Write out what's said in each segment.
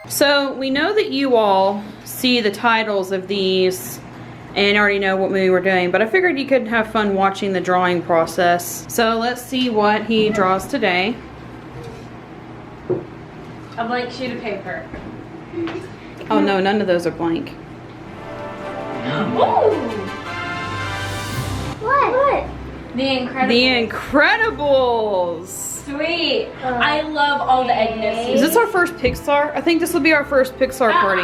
So we know that you all see the titles of these and already know what movie we're doing, but I figured you could have fun watching the drawing process. So let's see what he draws today. A blank sheet of paper. Oh no, none of those are blank. Ooh. What? The Incredibles. The Incredibles! Sweet. I love all the Agnes. Is this our first Pixar? I think this will be our first Pixar party.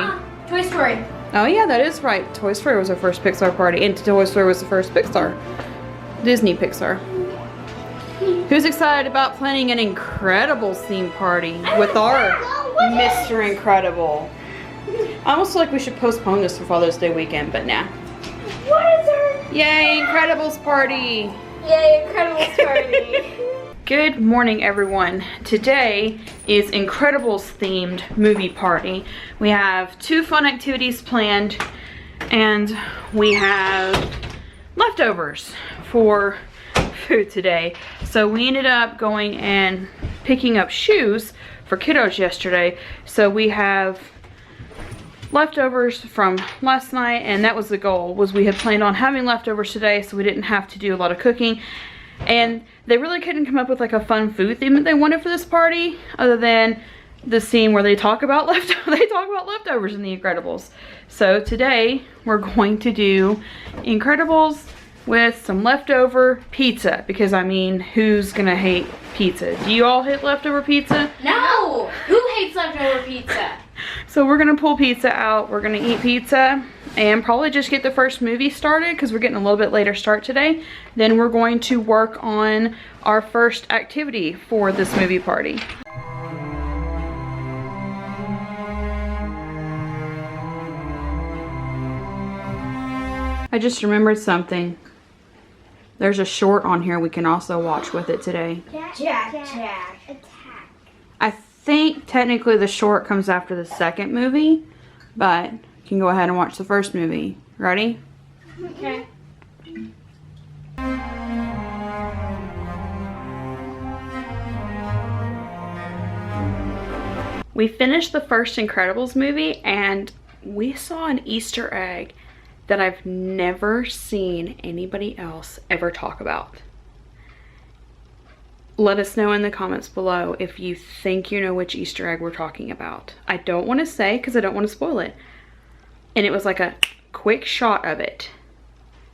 Toy Story. Oh yeah, that is right. Toy Story was our first Pixar party, and Toy Story was the first Pixar. Disney Pixar. Who's excited about planning an Incredibles theme party with our Mr. Incredible? I almost feel like we should postpone this for Father's Day weekend, but nah. What is her? Yay, Incredibles party! Yay, Incredibles party. Good morning, everyone. Today is Incredibles themed movie party. We have 2 fun activities planned, and we have leftovers for food today. So we ended up going and picking up shoes for kiddos yesterday. So we have leftovers from last night, and that was the goal, was we had planned on having leftovers today so we didn't have to do a lot of cooking. And they really couldn't come up with like a fun food theme that they wanted for this party, other than the scene where they talk about leftovers in The Incredibles. So today we're going to do Incredibles with some leftover pizza, because I mean, who's gonna hate pizza? Do you all hate leftover pizza? No! Who hates leftover pizza? So we're gonna pull pizza out, we're gonna eat pizza, and probably just get the first movie started because we're getting a little bit later start today. Then we're going to work on our first activity for this movie party. I just remembered something. There's a short on here we can also watch with it today. Jack. Attack. I think technically the short comes after the second movie, but you can go ahead and watch the first movie. Ready? Okay. We finished the first Incredibles movie and we saw an Easter egg that I've never seen anybody else ever talk about. Let us know in the comments below if you think you know which Easter egg we're talking about. I don't want to say because I don't want to spoil it. And it was like a quick shot of it.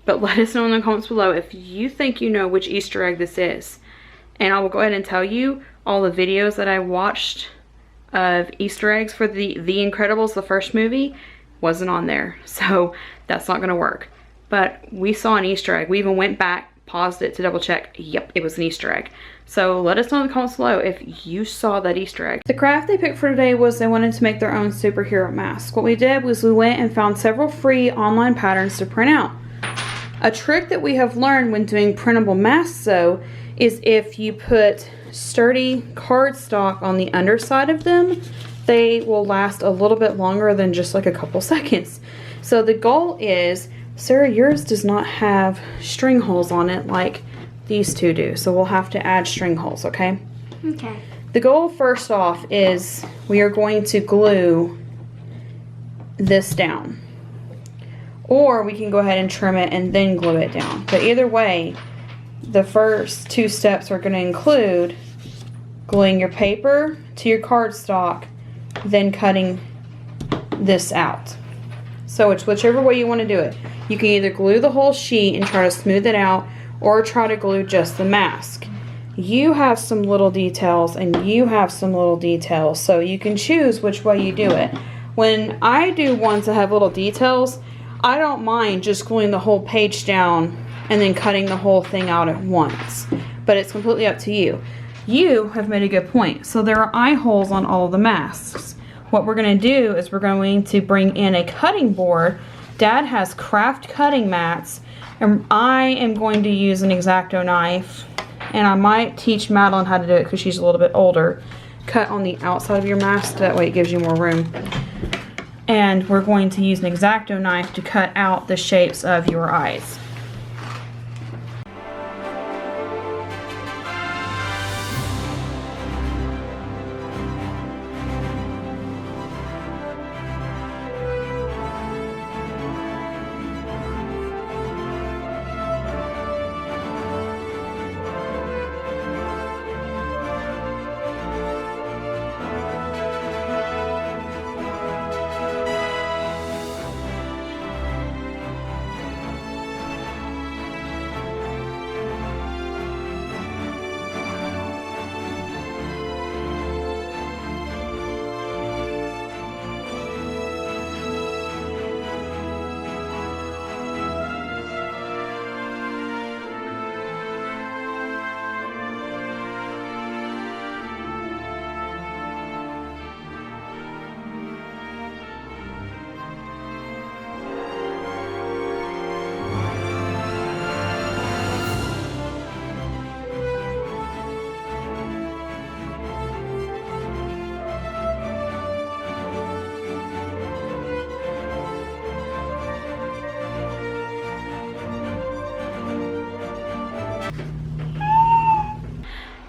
But let us know in the comments below if you think you know which Easter egg this is. And I will go ahead and tell you all the videos that I watched of Easter eggs for the Incredibles, the first movie, wasn't on there. So that's not going to work. But we saw an Easter egg. We even went back, paused it to double check. Yep, it was an Easter egg. So let us know in the comments below if you saw that Easter egg. The craft they picked for today was they wanted to make their own superhero mask. What we did was we went and found several free online patterns to print out. A trick that we have learned when doing printable masks though is if you put sturdy cardstock on the underside of them, they will last a little bit longer than just like a couple seconds. So the goal is, Sarah, yours does not have string holes on it like these two do. So we'll have to add string holes, okay? Okay. The goal first off is we are going to glue this down. Or we can go ahead and trim it and then glue it down. But either way, the first 2 steps are going to include gluing your paper to your cardstock, then cutting this out. So it's whichever way you want to do it. You can either glue the whole sheet and try to smooth it out, or try to glue just the mask. You have some little details and you have some little details, so you can choose which way you do it. When I do ones that have little details, I don't mind just gluing the whole page down and then cutting the whole thing out at once. But it's completely up to you. You have made a good point. So there are eye holes on all of the masks. What we're going to do is we're going to bring in a cutting board. Dad has craft cutting mats, and I am going to use an X-Acto knife, and I might teach Madeline how to do it because she's a little bit older. Cut on the outside of your mask, that way it gives you more room. And we're going to use an X-Acto knife to cut out the shapes of your eyes.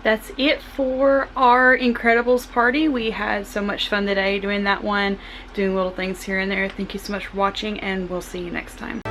that's it for our Incredibles party. We had so much fun today doing that one, doing little things here and there. Thank you so much for watching, and we'll see you next time.